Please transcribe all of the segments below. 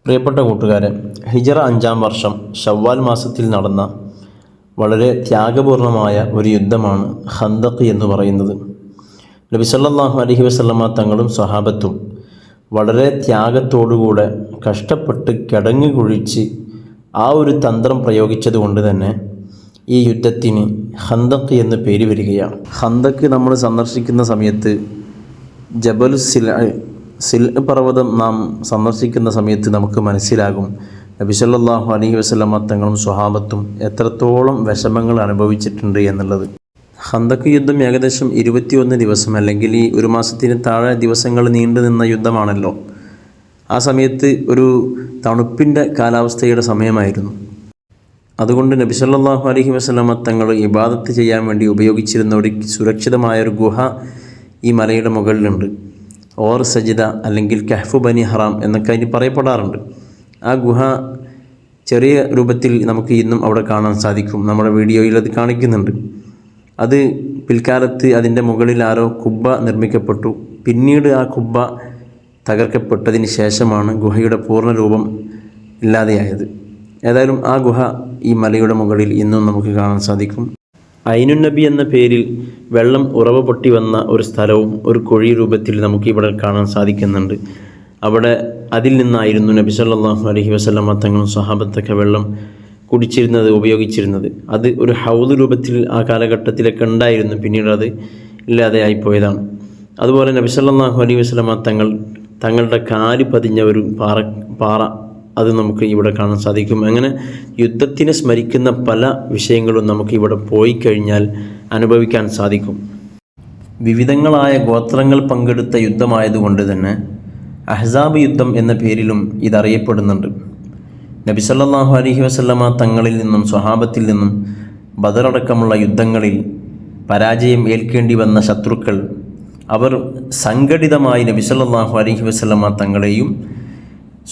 പ്രിയപ്പെട്ട കൂട്ടുകാരെ, ഹിജറ 5-ാം വർഷം ശവ്വാൽ മാസത്തിൽ നടന്ന വളരെ ത്യാഗപൂർണമായ ഒരു യുദ്ധമാണ് ഖന്ദഖ് എന്ന് പറയുന്നത്. നബി സല്ലല്ലാഹു അലൈഹി വസല്ലമ തങ്ങളും സ്വഹാബത്തും വളരെ ത്യാഗത്തോടുകൂടെ കഷ്ടപ്പെട്ട് കിടങ്ങ് കുഴിച്ച് ആ ഒരു തന്ത്രം പ്രയോഗിച്ചതുകൊണ്ട് തന്നെ ഈ യുദ്ധത്തിന് ഖന്ദഖ് എന്ന് പേര് വരികയാണ്. ഖന്ദഖ് നമ്മൾ സന്ദർശിക്കുന്ന സമയത്ത് ജബൽ സിൽ പർവ്വതം നാം സന്ദർശിക്കുന്ന സമയത്ത് നമുക്ക് മനസ്സിലാകും നബി സല്ലല്ലാഹു അലൈഹി വസല്ലമ തങ്ങളും സ്വഹാബത്തും എത്രത്തോളം വിഷമങ്ങൾ അനുഭവിച്ചിട്ടുണ്ട് എന്നുള്ളത്. ഖന്ദഖ് യുദ്ധം ഏകദേശം 21 ദിവസം അല്ലെങ്കിൽ ഈ ഒരു മാസത്തിന് താഴെ ദിവസങ്ങൾ നീണ്ടു നിന്ന യുദ്ധമാണല്ലോ. ആ സമയത്ത് ഒരു തണുപ്പിൻ്റെ കാലാവസ്ഥയുടെ സമയമായിരുന്നു. അതുകൊണ്ട് നബി സല്ലല്ലാഹു അലൈഹി വസല്ലമ തങ്ങൾ ഇബാദത്ത് ചെയ്യാൻ വേണ്ടി ഉപയോഗിച്ചിരുന്ന ഒരു സുരക്ഷിതമായൊരു ഗുഹ ഈ മലയുടെ മുകളിലുണ്ട്. ഓർ സജിദ അല്ലെങ്കിൽ കഹ്ഫ് ബനി ഹറാം എന്നൊക്കെ അതിന് പറയപ്പെടാറുണ്ട്. ആ ഗുഹ ചെറിയ രൂപത്തിൽ നമുക്ക് ഇന്നും അവിടെ കാണാൻ സാധിക്കും. നമ്മുടെ വീഡിയോയിൽ അത് കാണിക്കുന്നുണ്ട്. അത് പിൽക്കാലത്ത് അതിൻ്റെ മുകളിൽ ആരോ കുബ്ബ നിർമ്മിക്കപ്പെട്ടു. പിന്നീട് ആ കുബ്ബ തകർക്കപ്പെട്ടതിന് ശേഷമാണ് ഗുഹയുടെ പൂർണ്ണ രൂപം ഇല്ലാതെയായത്. ഏതായാലും ആ ഗുഹ ഈ മലയുടെ മുകളിൽ ഇന്നും നമുക്ക് കാണാൻ സാധിക്കും. ഐനുൻ നബി എന്ന പേരിൽ വെള്ളം ഉറവ പൊട്ടി വന്ന ഒരു സ്ഥലവും ഒരു കുഴി രൂപത്തിൽ നമുക്കിവിടെ കാണാൻ സാധിക്കുന്നുണ്ട്. അവിടെ അതിൽ നിന്നായിരുന്നു നബി സല്ലല്ലാഹു അലൈഹി വസല്ലമ തങ്ങളും സ്വഹാബത്തൊക്കെ വെള്ളം കുടിച്ചിരുന്നത്, ഉപയോഗിച്ചിരുന്നത്. അത് ഒരു ഹൗദ് രൂപത്തിൽ ആ കാലഘട്ടത്തിലൊക്കെ ഉണ്ടായിരുന്നു. പിന്നീട് അത് ഇല്ലാതെയായിപ്പോയതാണ്. അതുപോലെ നബി സല്ലല്ലാഹു അലൈഹി വസല്ലമ തങ്ങളുടെ കാല് പതിഞ്ഞ ഒരു പാറ അത് നമുക്ക് ഇവിടെ കാണാൻ സാധിക്കും. അങ്ങനെ യുദ്ധത്തിനെ സ്മരിക്കുന്ന പല വിഷയങ്ങളും നമുക്ക് ഇവിടെ പോയി കഴിഞ്ഞാൽ അനുഭവിക്കാൻ സാധിക്കും. വിവിധങ്ങളായ ഗോത്രങ്ങൾ പങ്കെടുത്ത യുദ്ധമായതുകൊണ്ട് തന്നെ അഹ്സാബ് യുദ്ധം എന്ന പേരിലും ഇതറിയപ്പെടുന്നുണ്ട്. നബി സല്ലല്ലാഹു അലൈഹി വസല്ലമ തങ്ങളിൽ നിന്നും സ്വഹാബത്തിൽ നിന്നും ബദർ അടക്കമുള്ള യുദ്ധങ്ങളിൽ പരാജയം ഏൽക്കേണ്ടി വന്ന ശത്രുക്കൾ അവർ സംഘടിതമായി നബി സല്ലല്ലാഹു അലൈഹി വസല്ലമ തങ്ങളെയും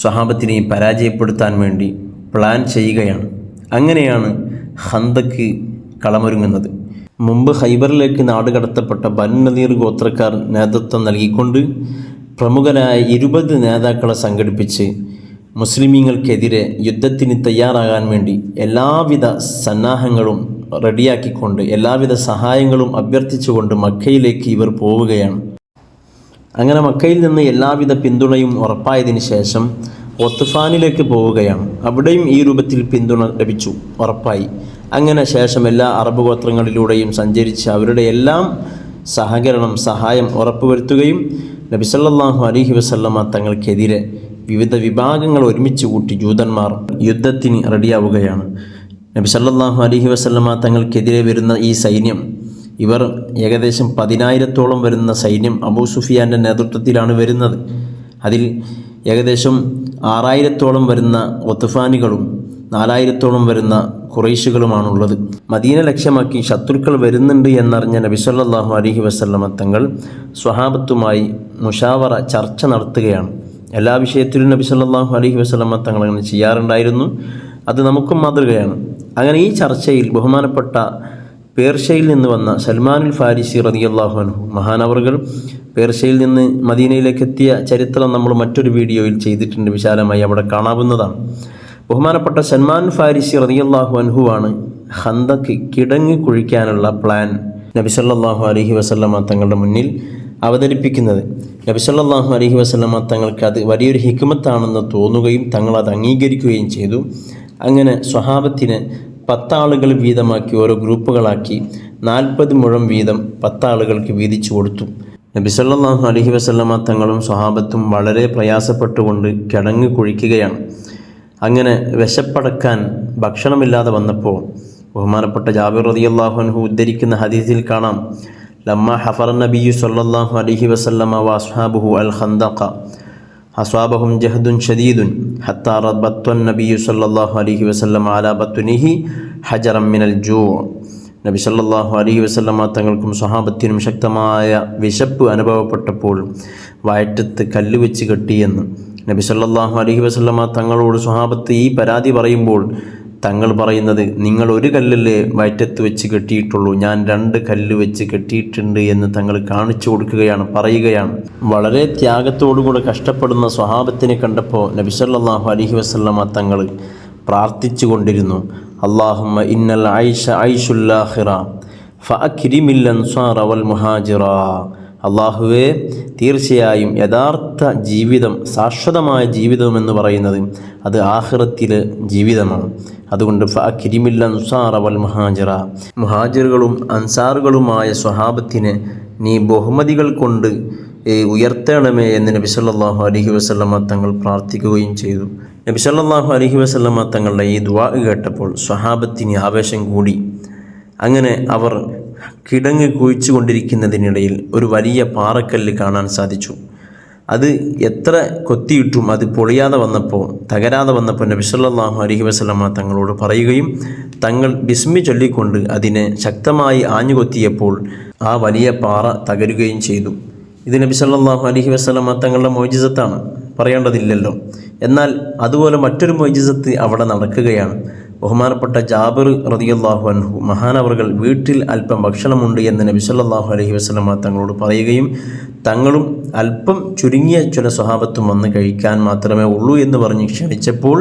സ്വഹാബത്തിനെയും പരാജയപ്പെടുത്താൻ വേണ്ടി പ്ലാൻ ചെയ്യുകയാണ്. അങ്ങനെയാണ് ഖന്ദഖ് കളമൊരുങ്ങുന്നത്. മുമ്പ് ഖൈബറിലേക്ക് നാടുകടത്തപ്പെട്ട ബനു നദീർ ഗോത്രക്കാർ നേതൃത്വം നൽകിക്കൊണ്ട് പ്രമുഖരായ 20 നേതാക്കളെ സംഘടിപ്പിച്ച് മുസ്ലിമീങ്ങൾക്കെതിരെ യുദ്ധത്തിന് തയ്യാറാകാൻ വേണ്ടി എല്ലാവിധ സന്നാഹങ്ങളും റെഡിയാക്കിക്കൊണ്ട് എല്ലാവിധ സഹായങ്ങളും അഭ്യർത്ഥിച്ചുകൊണ്ട് മക്കയിലേക്ക് ഇവർ പോവുകയാണ്. അങ്ങനെ മക്കയിൽ നിന്ന് എല്ലാവിധ പിന്തുണയും ഉറപ്പായതിനു ശേഷം ഒത്ത്ഫാനിലേക്ക് പോവുകയാണ്. അവിടെയും ഈ രൂപത്തിൽ പിന്തുണ ലഭിച്ചു, ഉറപ്പായി. അങ്ങനെ ശേഷം എല്ലാ അറബ് ഗോത്രങ്ങളിലൂടെയും സഞ്ചരിച്ച് അവരുടെ എല്ലാം സഹായം ഉറപ്പുവരുത്തുകയും നബി സല്ലല്ലാഹു അലൈഹി വസല്ലമ തങ്ങൾക്കെതിരെ വിവിധ വിഭാഗങ്ങൾ ഒരുമിച്ച് കൂട്ടി ജൂതന്മാർ യുദ്ധത്തിന് റെഡിയാവുകയാണ്. നബി സല്ലല്ലാഹു അലൈഹി വസല്ലമ തങ്ങൾക്കെതിരെ വരുന്ന ഈ സൈന്യം, ഇവർ ഏകദേശം 10,000-ഓളം വരുന്ന സൈന്യം അബൂ സുഫിയാൻ്റെ നേതൃത്വത്തിലാണ് വരുന്നത്. അതിൽ ഏകദേശം 6,000-ഓളം വരുന്ന ഒത്ത്ഫാനികളും 4,000-ഓളം വരുന്ന ഖുറൈശികളുമാണുള്ളത്. മദീന ലക്ഷ്യമാക്കി ശത്രുക്കൾ വരുന്നുണ്ട് എന്നറിഞ്ഞ നബി സല്ലല്ലാഹു അലൈഹി വസല്ലമ തങ്ങൾ സ്വഹാബത്തുമായി മുഷാവറ ചർച്ച നടത്തുകയാണ്. എല്ലാ വിഷയത്തിലും നബി സല്ലല്ലാഹു അലൈഹി വസല്ലമ തങ്ങൾ അങ്ങനെ ചെയ്യാറുണ്ടായിരുന്നു. അത് നമുക്കും മാതൃകയാണ്. അങ്ങനെ ഈ ചർച്ചയിൽ ബഹുമാനപ്പെട്ട പേർഷ്യയിൽ നിന്ന് വന്ന സൽമാനുൽ ഫാരിസി റളിയല്ലാഹു അൻഹു മഹാനവറുകൾ പേർഷ്യയിൽ നിന്ന് മദീനയിലേക്ക് എത്തിയ ചരിത്രം നമ്മൾ മറ്റൊരു വീഡിയോയിൽ ചെയ്തിട്ടുണ്ട്, വിശാലമായി അവിടെ കാണാവുന്നതാണ്. ബഹുമാനപ്പെട്ട സൽമാനുൽ ഫാരിസി റളിയല്ലാഹു അൻഹുവാണ് ഖന്ദഖ് കിടങ്ങ് കുഴിക്കാനുള്ള പ്ലാൻ നബി സല്ലല്ലാഹു അലൈഹി വസല്ലമ തങ്ങളുടെ മുന്നിൽ അവതരിപ്പിക്കുന്നത്. നബി സല്ലല്ലാഹു അലൈഹി വസല്ലമ തങ്ങൾക്ക് അത് വലിയൊരു ഹിക്മത്താണെന്ന് തോന്നുകയും തങ്ങൾ അത് അംഗീകരിക്കുകയും ചെയ്തു. അങ്ങനെ സ്വഹാബത്തിന് 10 ആളുകൾ വീതമാക്കി ഓരോ ഗ്രൂപ്പുകളാക്കി 40 മുഴം വീതം 10 ആളുകൾക്ക് വീതിച്ചു കൊടുത്തു. നബി സല്ലല്ലാഹു അലൈഹി വസല്ലമ തങ്ങളും സ്വഹാബത്തും വളരെ പ്രയാസപ്പെട്ടുകൊണ്ട് കിടങ്ങ് കുഴിക്കുകയാണ്. അങ്ങനെ വിശപ്പടക്കാൻ ഭക്ഷണമില്ലാതെ വന്നപ്പോൾ ബഹുമാനപ്പെട്ട ജാബിർ റളിയല്ലാഹു അൻഹു ഉദ്ധരിക്കുന്ന ഹദീസിൽ കാണാം, ലമ്മ ഹഫറ നബിയ്യു സല്ലല്ലാഹു അലൈഹി വസല്ലമ വഅസ്ഹാബുഹു അൽ ഖന്ദഖ അസ്വാബഹും ജഹ്ദുൻ ഷദീദുൻ ഹത്താ റബത്തൻ നബിയ്യു സല്ലല്ലാഹു അലൈഹി വസല്ലമ അലാ ബത്നിഹി ഹജറൻ മിനൽ ജൂ. നബി സല്ലല്ലാഹു അലൈഹി വസല്ലമ തങ്ങൾക്കും സ്വഹാബത്തിനും ശക്തമായ വിശപ്പ് അനുഭവപ്പെട്ടപ്പോൾ വയറ്റത്ത് കല്ല് വെച്ച് കെട്ടിയെന്ന് നബി സല്ലല്ലാഹു അലൈഹി വസല്ലമ തങ്ങളോട് സ്വഹാബത്ത് ഈ പരാതി പറയുമ്പോൾ തങ്ങൾ പറയുന്നത്, നിങ്ങൾ ഒരു കല്ലല്ലേ വയറ്റത്ത് വെച്ച് കെട്ടിയിട്ടുള്ളൂ, ഞാൻ 2 കല്ല് വെച്ച് കെട്ടിയിട്ടുണ്ട് എന്ന് തങ്ങൾ കാണിച്ചു കൊടുക്കുകയാണ്, പറയുകയാണ്. വളരെ ത്യാഗത്തോടുകൂടെ കഷ്ടപ്പെടുന്ന സ്വഹാബത്തിനെ കണ്ടപ്പോൾ നബി സല്ലല്ലാഹു അലൈഹി വസല്ലമ തങ്ങൾ പ്രാർത്ഥിച്ചു കൊണ്ടിരുന്നു, അല്ലാഹുമ്മ ഇന്നൽ ഐഷ ഐഷുൽ ആഖിറ ഫഅക്രിമിൽ അൻസാറ വൽ മുഹാജിറ. അള്ളാഹുവേ, തീർച്ചയായും യഥാർത്ഥ ജീവിതം, ശാശ്വതമായ ജീവിതം എന്ന് പറയുന്നത് അത് ആഖിറത്തിലെ ജീവിതമാണ്. അതുകൊണ്ട് ഫഅക്രിമിൽ അൻസാറ വൽ മുഹാജിറ, മുഹാജിറുകളും അൻസാറുകളുമായ സ്വഹാബത്തിനെ നീ ബഹുമതികൾ കൊണ്ട് ഉയർത്തണമേ എന്ന് നബി സല്ലല്ലാഹു അലൈഹി വസല്ലമ തങ്ങൾ പ്രാർത്ഥിക്കുകയും ചെയ്തു. നബി സല്ലല്ലാഹു അലൈഹി വസല്ലമ തങ്ങളുടെ ഈ ദുആ കേട്ടപ്പോൾ സ്വഹാബത്തിന് ആവേശം കൂടി. അങ്ങനെ അവർ കിടങ്ങ് കുഴിച്ചു കൊണ്ടിരിക്കുന്നതിനിടയിൽ ഒരു വലിയ പാറക്കല്ല് കാണാൻ സാധിച്ചു. അത് എത്ര കൊത്തിയിട്ടും അത് പൊളിയാതെ വന്നപ്പോൾ, തകരാതെ വന്നപ്പോൾ നബി സല്ലല്ലാഹു അലൈഹി വസല്ലമ തങ്ങളോട് പറയുകയും തങ്ങൾ ബിസ്മി ചൊല്ലിക്കൊണ്ട് അതിനെ ശക്തമായി ആഞ്ഞുകൊത്തിയപ്പോൾ ആ വലിയ പാറ തകരുകയും ചെയ്തു. ഇത് നബി സല്ലല്ലാഹു അലൈഹി വസല്ലമ തങ്ങളുടെ മുഅ്ജിസത്താണ്, പറയേണ്ടതില്ലല്ലോ. എന്നാൽ അതുപോലെ മറ്റൊരു മുഅ്ജിസത്ത് അവിടെ നടക്കുകയാണ്. ബഹുമാനപ്പെട്ട ജാബിർ റളിയല്ലാഹു അൻഹു മഹാനവറുകൾ വീട്ടിൽ അല്പം ഭക്ഷണമുണ്ട് എന്ന് നബി സല്ലല്ലാഹു അലൈഹി വസല്ലമ തങ്ങളോട് പറയുകയും തങ്ങളും അല്പം ചുരുങ്ങിയ ചില സ്വഹാബത്തും വന്ന് കഴിക്കാൻ മാത്രമേ ഉള്ളൂ എന്ന് പറഞ്ഞ് ക്ഷണിച്ചപ്പോൾ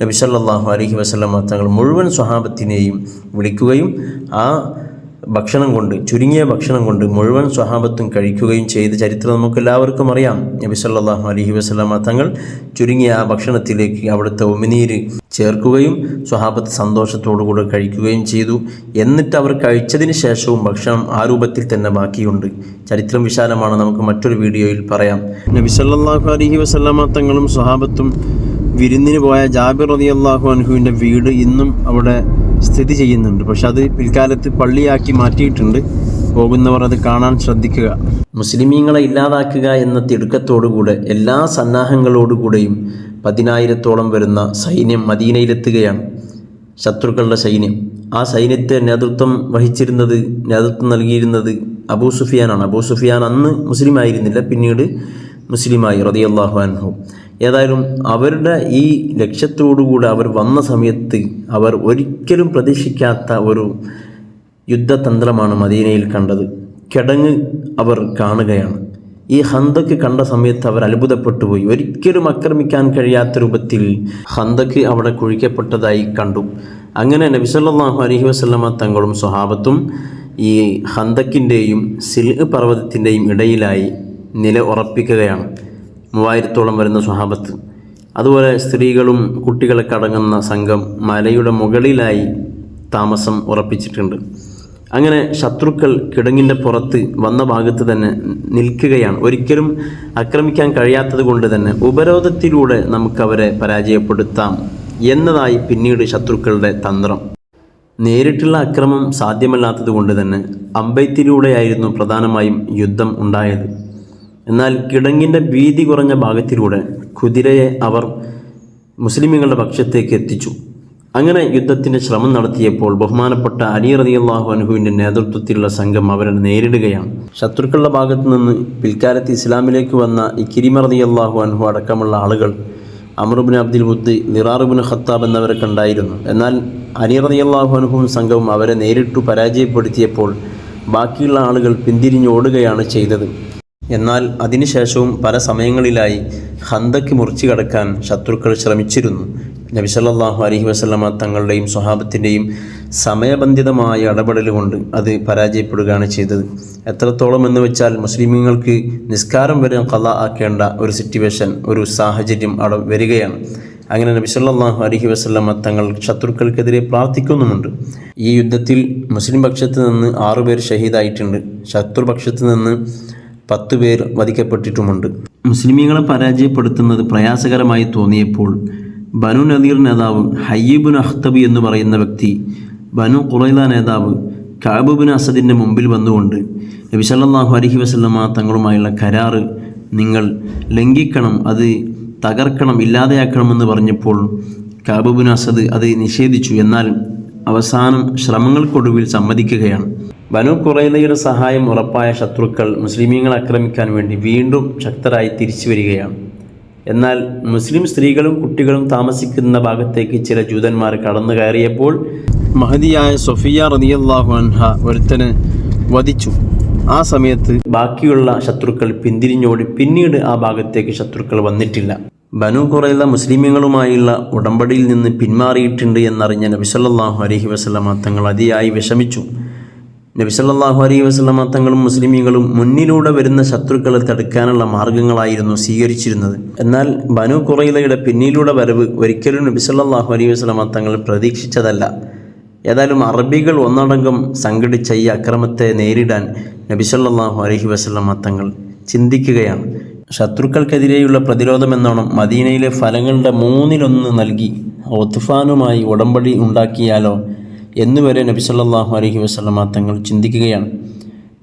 നബി സല്ലല്ലാഹു അലൈഹി വസല്ലമ തങ്ങൾ മുഴുവൻ സ്വഹാബത്തിനെയും വിളിക്കുകയും ആ ഭക്ഷണം കൊണ്ട്, ചുരുങ്ങിയ ഭക്ഷണം കൊണ്ട് മുഴുവൻ സ്വഹാബത്തും കഴിക്കുകയും ചെയ്ത ചരിത്രം നമുക്കെല്ലാവർക്കും അറിയാം. നബി സല്ലല്ലാഹു അലൈഹി വസല്ലമ തങ്ങൾ ചുരുങ്ങിയ ആ ഭക്ഷണത്തിലേക്ക് അവിടുത്തെ ഉമിനീര് ചേർക്കുകയും സ്വഹാബത്ത് സന്തോഷത്തോടുകൂടെ കഴിക്കുകയും ചെയ്തു. എന്നിട്ട് അവർ കഴിച്ചതിന് ശേഷവും ഭക്ഷണം ആ രൂപത്തിൽ തന്നെ ബാക്കിയുണ്ട്. ചരിത്രം വിശാലമാണ്, നമുക്ക് മറ്റൊരു വീഡിയോയിൽ പറയാം. നബി സല്ലല്ലാഹു അലൈഹി വസല്ലമ തങ്ങളും സ്വഹാബത്തും വിരുന്നിന് പോയ ജാബിർ റളിയല്ലാഹു അൻഹുവിൻ്റെ വീട് ഇന്നും അവിടെ സ്ഥിതി ചെയ്യുന്നുണ്ട്. പക്ഷെ അത് പിൽക്കാലത്ത് പള്ളിയാക്കി മാറ്റിയിട്ടുണ്ട്. പോകുന്നവർ അത് കാണാൻ ശ്രദ്ധിക്കുക. മുസ്ലിമീങ്ങളെ ഇല്ലാതാക്കുക എന്ന തിടുക്കത്തോടുകൂടെ എല്ലാ സന്നാഹങ്ങളോടുകൂടെയും 10,000-ഓളം വരുന്ന സൈന്യം മദീനയിലെത്തുകയാണ്. ശത്രുക്കളുടെ സൈന്യം. ആ സൈന്യത്തെ നേതൃത്വം നൽകിയിരുന്നത് അബൂ സുഫിയാനാണ്. അബൂ സുഫിയാൻ അന്ന് മുസ്ലിം ആയിരുന്നില്ല, പിന്നീട് മുസ്ലിമായി റളിയല്ലാഹു അൻഹു. ഏതായാലും അവരുടെ ഈ ലക്ഷ്യത്തോടുകൂടെ അവർ വന്ന സമയത്ത് അവർ ഒരിക്കലും പ്രതീക്ഷിക്കാത്ത ഒരു യുദ്ധതന്ത്രമാണ് മദീനയിൽ കണ്ടത്. കിടങ്ങ് അവർ കാണുകയാണ്. ഈ ഖന്തക്ക് കണ്ട സമയത്ത് അവർ അത്ഭുതപ്പെട്ടു പോയി. ഒരിക്കലും ആക്രമിക്കാൻ കഴിയാത്ത രൂപത്തിൽ ഖന്തക്ക് അവിടെ കുഴിക്കപ്പെട്ടതായി കണ്ടു. അങ്ങനെ നബി സല്ലല്ലാഹു അലൈഹി വസല്ലമ തങ്ങളും സ്വഹാബത്തും ഈ ഖന്തക്കിൻ്റെയും സിൽഹ് പർവ്വതത്തിൻ്റെയും ഇടയിലായി നില ഉറപ്പിക്കുകയാണ്. 3000-ഓളം വരുന്ന സ്വഹാബത്ത്, അതുപോലെ സ്ത്രീകളും കുട്ടികളൊക്കെ അടങ്ങുന്ന സംഘം മലയുടെ മുകളിലായി താമസം ഉറപ്പിച്ചിട്ടുണ്ട്. അങ്ങനെ ശത്രുക്കൾ കിടങ്ങിൻ്റെ പുറത്ത് വന്ന ഭാഗത്ത് തന്നെ നിൽക്കുകയാണ്. ഒരിക്കലും ആക്രമിക്കാൻ കഴിയാത്തത് കൊണ്ട് തന്നെ ഉപരോധത്തിലൂടെ നമുക്കവരെ പരാജയപ്പെടുത്താം എന്നതായി പിന്നീട് ശത്രുക്കളുടെ തന്ത്രം. നേരിട്ടുള്ള ആക്രമണം സാധ്യമല്ലാത്തത് കൊണ്ട് തന്നെ അമ്പെയ്ത്തിലൂടെയായിരുന്നു പ്രധാനമായും യുദ്ധം ഉണ്ടായത്. എന്നാൽ കിടങ്ങിൻ്റെ വീതി കുറഞ്ഞ ഭാഗത്തിലൂടെ കുതിരയെ അവർ മുസ്ലിമീങ്ങളുടെ പക്ഷത്തേക്ക് എത്തിച്ചു. അങ്ങനെ യുദ്ധത്തിൻ്റെ ശ്രമം നടത്തിയപ്പോൾ ബഹുമാനപ്പെട്ട അലി റളിയല്ലാഹു അൻഹുവിൻ്റെ നേതൃത്വത്തിലുള്ള സംഘം അവരെ നേരിടുകയാണ്. ശത്രുക്കളുടെ ഭാഗത്തു നിന്ന് പിൽക്കാലത്ത് ഇസ്ലാമിലേക്ക് വന്ന ഇക്രിമ റളിയല്ലാഹു അൻഹു അടക്കമുള്ള ആളുകൾ അംർ ഇബ്നു അബ്ദുൽ വുദ്, ലിറാർ ഇബ്നു ഖത്താബ് എന്നിവരൊക്കെ ഉണ്ടായിരുന്നു. എന്നാൽ അലി റളിയല്ലാഹു അൻഹുവും സംഘവും അവരെ നേരിട്ടു പരാജയപ്പെടുത്തിയപ്പോൾ ബാക്കിയുള്ള ആളുകൾ പിന്തിരിഞ്ഞോടുകയാണ് ചെയ്തത്. എന്നാൽ അതിനുശേഷവും പല സമയങ്ങളിലായി ഖന്തക്ക് മുറിച്ചു കടക്കാൻ ശത്രുക്കൾ ശ്രമിച്ചിരുന്നു. നബി സല്ലല്ലാഹു അലൈഹി വസല്ലമ തങ്ങളുടെയും സ്വഹാബത്തിൻ്റെയും സമയബന്ധിതമായ ഇടപെടൽ കൊണ്ട് അത് പരാജയപ്പെടുകയാണ് ചെയ്തത്. എത്രത്തോളം എന്ന് വെച്ചാൽ മുസ്ലിമീങ്ങൾക്ക് നിസ്കാരം വരെ ഖളാ ആക്കേണ്ട ഒരു സിറ്റുവേഷൻ, ഒരു സാഹചര്യം അവിടെ വരികയാണ്. അങ്ങനെ നബി സല്ലല്ലാഹു അലൈഹി വസല്ലമ തങ്ങൾ ശത്രുക്കൾക്കെതിരെ പ്രാർത്ഥിക്കുന്നുമുണ്ട്. ഈ യുദ്ധത്തിൽ മുസ്ലിം പക്ഷത്ത് നിന്ന് 6 പേർ ഷഹീദായിട്ടുണ്ട്. ശത്രുപക്ഷത്ത് നിന്ന് 10 പേർ വധിക്കപ്പെട്ടിട്ടുമുണ്ട്. മുസ്ലിമീങ്ങളെ പരാജയപ്പെടുത്തുന്നത് പ്രയാസകരമായി തോന്നിയപ്പോൾ ബനു നദീർ നേതാവ് ഹയ്യ് ഇബ്നു അഖ്തബ് എന്ന് പറയുന്ന വ്യക്തി ബനു ഖുറൈള നേതാവ് കഅബ് ഇബ്നു അസദിൻ്റെ മുമ്പിൽ വന്നുകൊണ്ട് നബി സല്ലല്ലാഹു അലൈഹി വസല്ലമ തങ്ങളുമായുള്ള കരാറ് നിങ്ങൾ ലംഘിക്കണം, അത് തകർക്കണം, ഇല്ലാതെയാക്കണമെന്ന് പറഞ്ഞപ്പോൾ കഅബ് ഇബ്നു അസദ് അത് നിഷേധിച്ചു. എന്നാൽ അവസാനം ശ്രമങ്ങൾക്കൊടുവിൽ സമ്മതിക്കുകയാണ്. ബനു ഖുറൈളയുടെ സഹായം ഉറപ്പായ ശത്രുക്കൾ മുസ്ലിമീങ്ങളെ ആക്രമിക്കാൻ വേണ്ടി വീണ്ടും ശക്തരായി തിരിച്ചു വരികയാണ്. എന്നാൽ മുസ്ലിം സ്ത്രീകളും കുട്ടികളും താമസിക്കുന്ന ഭാഗത്തേക്ക് ചില ജൂതന്മാർ കടന്നു കയറിയപ്പോൾ മഹദിയായ സൊഫിയ റളിയല്ലാഹു അൻഹ ഒരുത്തനെ വധിച്ചു. ആ സമയത്ത് ബാക്കിയുള്ള ശത്രുക്കൾ പിന്തിരിഞ്ഞോടി. പിന്നീട് ആ ഭാഗത്തേക്ക് ശത്രുക്കൾ വന്നിട്ടില്ല. ബനു ഖുറൈള മുസ്ലിമീങ്ങളുമായുള്ള ഉടമ്പടിയിൽ നിന്ന് പിന്മാറിയിട്ടുണ്ട് എന്നറിഞ്ഞ നബി സല്ലല്ലാഹു അലൈഹി വസല്ലമ തങ്ങൾ അതിയായി വിഷമിച്ചു. നബി സല്ലല്ലാഹു അലൈഹി വസല്ലമ തങ്ങളും മുസ്ലിമീങ്ങളും മുന്നിലൂടെ വരുന്ന ശത്രുക്കളെ തടുക്കാനുള്ള മാർഗങ്ങളായിരുന്നു സ്വീകരിച്ചിരുന്നത്. എന്നാൽ ബനു ഖുറൈളയുടെ പിന്നിലൂടെ വരവ് ഒരിക്കലും നബി സല്ലല്ലാഹു അലൈഹി വസല്ലമ തങ്ങൾ പ്രതീക്ഷിച്ചതല്ല. ഏതായാലും അറബികൾ ഒന്നടങ്കം സംഘടിച്ച ഈ അക്രമത്തെ നേരിടാൻ നബി സല്ലല്ലാഹു അലൈഹി വസല്ലമ തങ്ങൾ ചിന്തിക്കുകയാണ്. ശത്രുക്കൾക്കെതിരെയുള്ള പ്രതിരോധമെന്നോണം മദീനയിലെ ഫലങ്ങളുടെ 1/3 നൽകി ഒത്ഫാനുമായി ഉടമ്പടി ഉണ്ടാക്കിയാലോ എന്നുവരെ നബി സല്ലല്ലാഹു അലൈഹി വസല്ലമ തങ്ങൾ ചിന്തിക്കുകയാണ്.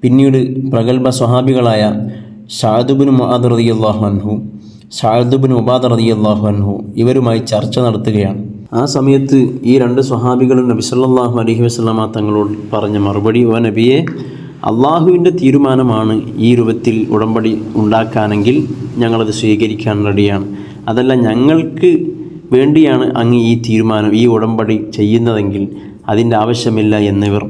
പിന്നീട് പ്രഗത്ഭ സ്വഹാബികളായ സഅദ് ഇബ്നു മുആദ് റളിയല്ലാഹു അൻഹു, സഅദ് ഇബ്നു ഉബാദ റളിയല്ലാഹു അൻഹു ഇവരുമായി ചർച്ച നടത്തുകയാണ്. ആ സമയത്ത് ഈ 2 സ്വഹാബികളും നബി സല്ലല്ലാഹു അലൈഹി വസല്ലമ തങ്ങളോട് പറഞ്ഞ മറുപടി, ഓ നബിയെ, അള്ളാഹുവിൻ്റെ തീരുമാനമാണ് ഈ രൂപത്തിൽ ഉടമ്പടി ഉണ്ടാക്കാനെങ്കിൽ ഞങ്ങളത് സ്വീകരിക്കാൻ റെഡിയാണ്. അതല്ല, ഞങ്ങൾക്ക് വേണ്ടിയാണ് അങ്ങ് ഈ തീരുമാനം, ഈ ഉടമ്പടി ചെയ്യുന്നതെങ്കിൽ അതിൻ്റെ ആവശ്യമില്ല എന്നിവർ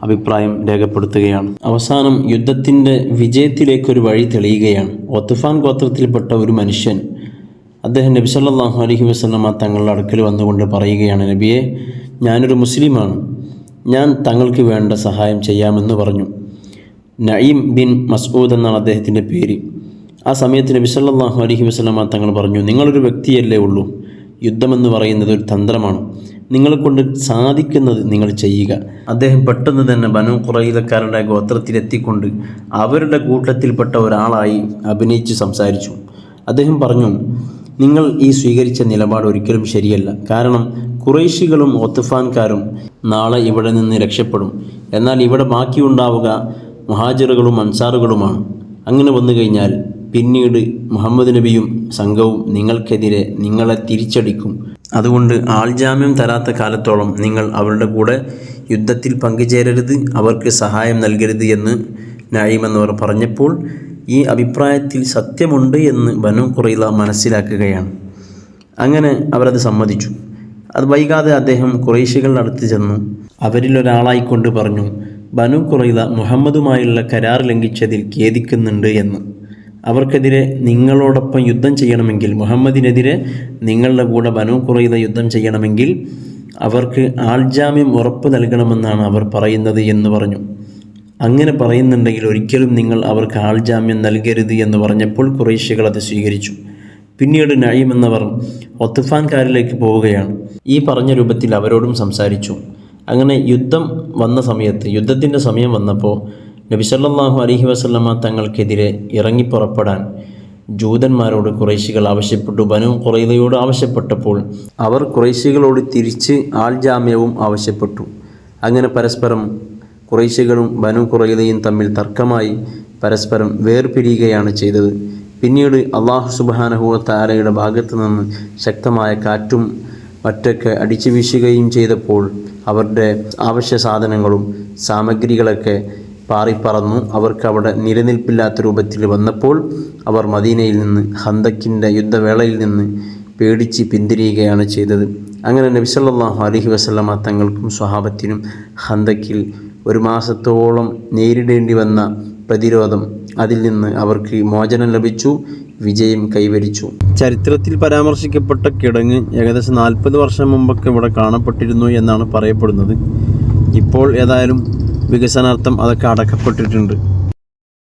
അഭിപ്രായം രേഖപ്പെടുത്തുകയാണ്. അവസാനം യുദ്ധത്തിൻ്റെ വിജയത്തിലേക്കൊരു വഴി തെളിയുകയാണ്. ഒത്ഫാൻ ഗോത്രത്തിൽപ്പെട്ട ഒരു മനുഷ്യൻ അദ്ദേഹം നബി സല്ലല്ലാഹു അലൈഹി വസല്ലമ തങ്ങളുടെ അടുക്കൽ വന്നുകൊണ്ട് പറയുകയാണ്, നബിയെ, ഞാനൊരു മുസ്ലിമാണ്, ഞാൻ തങ്ങൾക്ക് വേണ്ട സഹായം ചെയ്യാമെന്ന് പറഞ്ഞു. നഈം ബിൻ മസ്ഊദ് എന്നാണ് അദ്ദേഹത്തിൻ്റെ പേര്. ആ സമയത്ത് നബി സല്ലല്ലാഹു അലൈഹി വസല്ലമ തങ്ങൾ പറഞ്ഞു, നിങ്ങളൊരു വ്യക്തിയല്ലേ ഉള്ളൂ, യുദ്ധമെന്ന് പറയുന്നത് ഒരു തന്ത്രമാണ്, നിങ്ങളെക്കൊണ്ട് സാധിക്കുന്നത് നിങ്ങൾ ചെയ്യുക. അദ്ദേഹം പെട്ടെന്ന് തന്നെ ബനു ഖുറൈളക്കാരുടെ ഗോത്രത്തിലെത്തിക്കൊണ്ട് അവരുടെ കൂട്ടത്തിൽപ്പെട്ട ഒരാളായി അഭിനയിച്ച് സംസാരിച്ചു. അദ്ദേഹം പറഞ്ഞു, നിങ്ങൾ ഈ സ്വീകരിച്ച നിലപാട് ഒരിക്കലും ശരിയല്ല. കാരണം ഖുറൈശികളും ഒത്ഫാൻകാരും നാളെ ഇവിടെ നിന്ന് രക്ഷപ്പെടും. എന്നാൽ ഇവിടെ ബാക്കിയുണ്ടാവുക മുഹാജിറുകളും അൻസാറുകളുമാണ്. അങ്ങനെ വന്നു കഴിഞ്ഞാൽ പിന്നീട് മുഹമ്മദ് നബിയും സംഘവും നിങ്ങൾക്കെതിരെ നിങ്ങളെ തിരിച്ചടിക്കും. അതുകൊണ്ട് ആൾജാമ്യം തരാത്ത കാലത്തോളം നിങ്ങൾ അവരുടെ കൂടെ യുദ്ധത്തിൽ പങ്കുചേരരുത്, അവർക്ക് സഹായം നൽകരുത് എന്ന് നഈം എന്നവർ പറഞ്ഞപ്പോൾ ഈ അഭിപ്രായത്തിൽ സത്യമുണ്ട് എന്ന് ബനു ഖുറൈള മനസ്സിലാക്കുകയാണ്. അങ്ങനെ അവരത് സമ്മതിച്ചു. അത് വൈകാതെ അദ്ദേഹം ഖുറൈശികളുടെ അടുത്ത് ചെന്നു അവരിലൊരാളായിക്കൊണ്ട് പറഞ്ഞു, ബനു ഖുറൈള മുഹമ്മദുമായുള്ള കരാർ ലംഘിച്ചതിൽ ഖേദിക്കുന്നുണ്ട് എന്ന്. അവർക്കെതിരെ നിങ്ങളോടൊപ്പം യുദ്ധം ചെയ്യണമെങ്കിൽ, മുഹമ്മദിനെതിരെ നിങ്ങളുടെ കൂടെ ബനു ഖുറൈള യുദ്ധം ചെയ്യണമെങ്കിൽ അവർക്ക് ആൾജാമ്യം ഉറപ്പ് നൽകണമെന്നാണ് അവർ പറയുന്നത് എന്ന് പറഞ്ഞു. അങ്ങനെ പറയുന്നുണ്ടെങ്കിൽ ഒരിക്കലും നിങ്ങൾ അവർക്ക് ആൾജാമ്യം നൽകരുത് എന്ന് പറഞ്ഞപ്പോൾ ഖുറൈശികൾ അത് സ്വീകരിച്ചു. പിന്നീട് നഈം എന്നവർ ഒത്ഫാൻകാരിലേക്ക് പോവുകയാണ്. ഈ പറഞ്ഞ രൂപത്തിൽ അവരോടും സംസാരിച്ചു. അങ്ങനെ യുദ്ധത്തിൻ്റെ സമയം വന്നപ്പോൾ നബി സല്ലല്ലാഹു അലൈഹി വസല്ലമ തങ്ങൾക്കെതിരെ ഇറങ്ങിപ്പുറപ്പെടാൻ ജൂതന്മാരോട് ഖുറൈശികൾ ആവശ്യപ്പെട്ടു. ബനു ഖുറൈളയോട് ആവശ്യപ്പെട്ടപ്പോൾ അവർ ഖുറൈശികളോട് തിരിച്ച് ആൾജാമ്യവും ആവശ്യപ്പെട്ടു. അങ്ങനെ പരസ്പരം ഖുറൈശികളും ബനു ഖുറൈളയും തമ്മിൽ തർക്കമായി പരസ്പരം വേർപിരിയുകയാണ് ചെയ്തത്. പിന്നീട് അല്ലാഹു സുബ്ഹാനഹു വ തആലയുടെ ഭാഗത്തു നിന്ന് ശക്തമായ കാറ്റും മറ്റൊക്കെ അടിച്ചു വീശുകയും ചെയ്തപ്പോൾ അവരുടെ ആവശ്യ സാധനങ്ങളും സാമഗ്രികളൊക്കെ പാറിപ്പറന്നു. അവർക്ക് അവിടെ നിലനിൽപ്പില്ലാത്ത രൂപത്തിൽ വന്നപ്പോൾ അവർ മദീനയിൽ നിന്ന് ഖന്തക്കിൻ്റെ യുദ്ധവേളയിൽ നിന്ന് പേടിച്ച് പിന്തിരിയുകയാണ് ചെയ്തത്. അങ്ങനെ നബി സല്ലല്ലാഹു അലൈഹി വസല്ലമ തങ്ങൾക്കും സ്വഹാബത്തിനും ഖന്തക്കിൽ 1 മാസത്തോളം നേരിടേണ്ടി വന്ന പ്രതിരോധം, അതിൽ നിന്ന് അവർക്ക് മോചനം ലഭിച്ചു, വിജയം കൈവരിച്ചു. ചരിത്രത്തിൽ പരാമർശിക്കപ്പെട്ട കിടങ്ങ് ഏകദേശം 40 വർഷം മുമ്പൊക്കെ ഇവിടെ കാണപ്പെട്ടിരുന്നു എന്നാണ് പറയപ്പെടുന്നത്. ഇപ്പോൾ ഏതായാലും വികസനാർത്ഥം അതൊക്കെ അടക്കപ്പെട്ടിട്ടുണ്ട്.